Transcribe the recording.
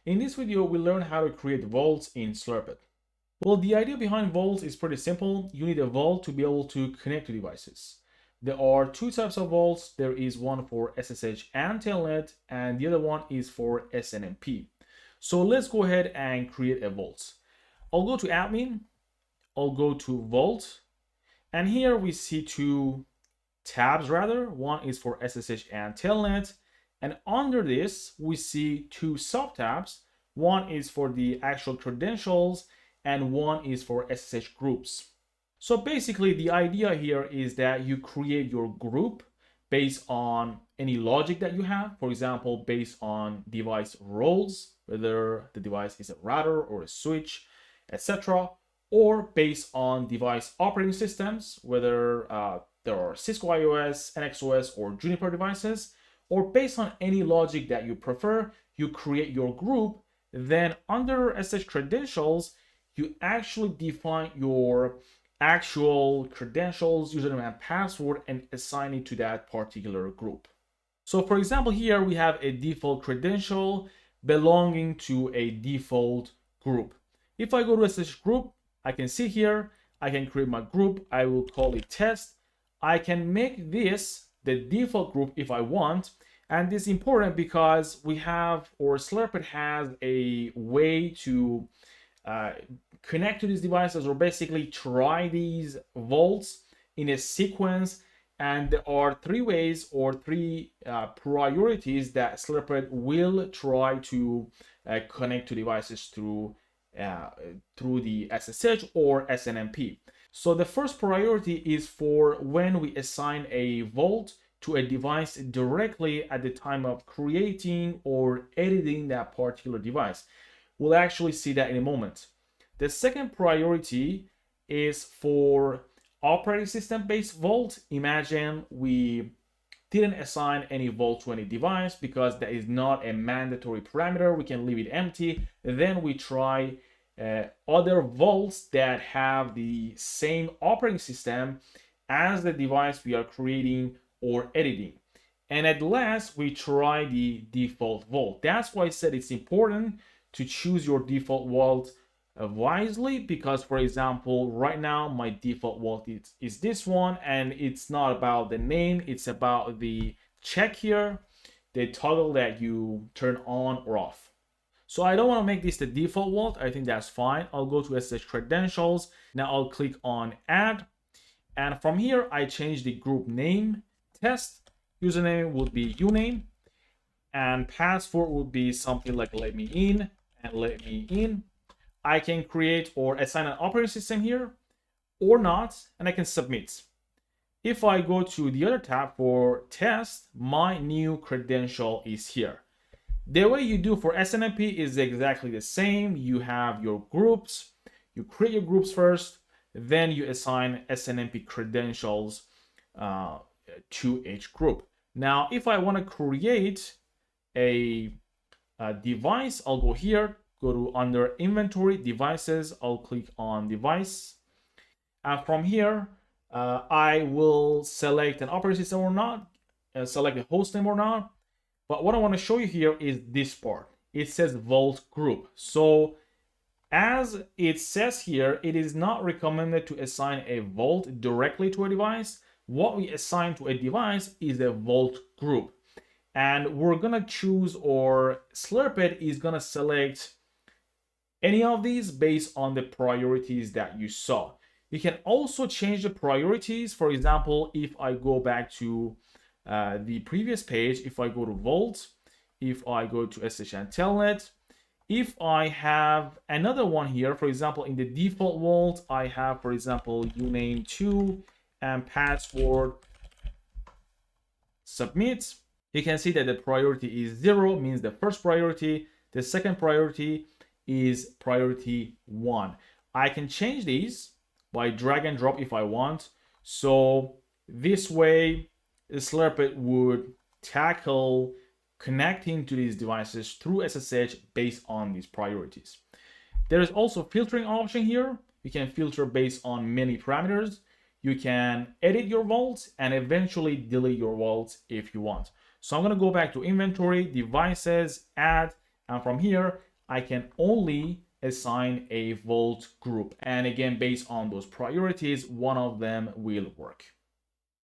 In this video, we learn how to create vaults in Slurpit. Well, the idea behind vaults is pretty simple. You need a vault to be able to connect to devices. There are two types of vaults. There is one for SSH and Telnet, and the other one is for SNMP. So let's go ahead and create a vault. I'll go to admin, I'll go to vault, and here we see two tabs rather. One is for SSH and Telnet, and under this we see two sub tabs. One is for the actual credentials and one is for SSH groups. So basically the idea here is that you create your group based on any logic that you have. For example, based on device roles, whether the device is a router or a switch, etc. Or based on device operating systems, whether there are Cisco iOS, NXOS, or Juniper devices, or based on any logic that you prefer, you create your group. Then under SSH credentials, you actually define your actual credentials, username and password, and assign it to that particular group. So for example, here we have a default credential belonging to a default group. If I go to SSH group, I can see here, I can create my group. I will call it test. I can make this the default group if I want. And this is important because we have, or Slurpit has a way to connect to these devices, or basically try these vaults in a sequence. And there are three ways or three priorities that Slurpit will try to connect to devices through the SSH or SNMP. So the first priority is for when we assign a vault to a device directly at the time of creating or editing that particular device. We'll actually see that in a moment. The second priority is for operating system based vault. Imagine we didn't assign any vault to any device because that is not a mandatory parameter. We can leave it empty. Then we try other vaults that have the same operating system as the device we are creating or editing. And at last, we try the default vault. That's why I said it's important to choose your default vault wisely, because for example, right now my default vault is this one, and it's not about the name, it's about the check here, the toggle that you turn on or off. So I don't want to make this the default vault. I think that's fine. I'll go to SSH credentials. Now I'll click on add, and from here I change the group name test. Username would be uname, and password would be something like let me in and let me in. I can create or assign an operating system here or not, and I can submit. If I go to the other tab for test, my new credential is here. The way you do for SNMP is exactly the same. You have your groups, you create your groups first, then you assign SNMP credentials to each group. Now, if I want to create a device, I'll go here, go to under inventory devices, I'll click on device. And from here, I will select an operating system or not, select a host name or not. But what I want to show you here is this part. It says vault group. So as it says here, it is not recommended to assign a vault directly to a device. What we assign to a device is a vault group. And we're going to choose, or Slurpit is going to select any of these based on the priorities that you saw. You can also change the priorities. For example, if I go back to the previous page, if I go to Vault, if I go to SSH and Telnet, if I have another one here, for example, in the default vault, I have, for example, uname 2 and password submit. You can see that the priority is 0, means the first priority. The second priority is priority 1. I can change these by drag and drop if I want. So this way, Slurpit would tackle connecting to these devices through SSH based on these priorities. There is also filtering option here. You can filter based on many parameters. You can edit your vaults and eventually delete your vaults if you want. So I'm going to go back to inventory, devices, add, and from here, I can only assign a vault group. And again, based on those priorities, one of them will work.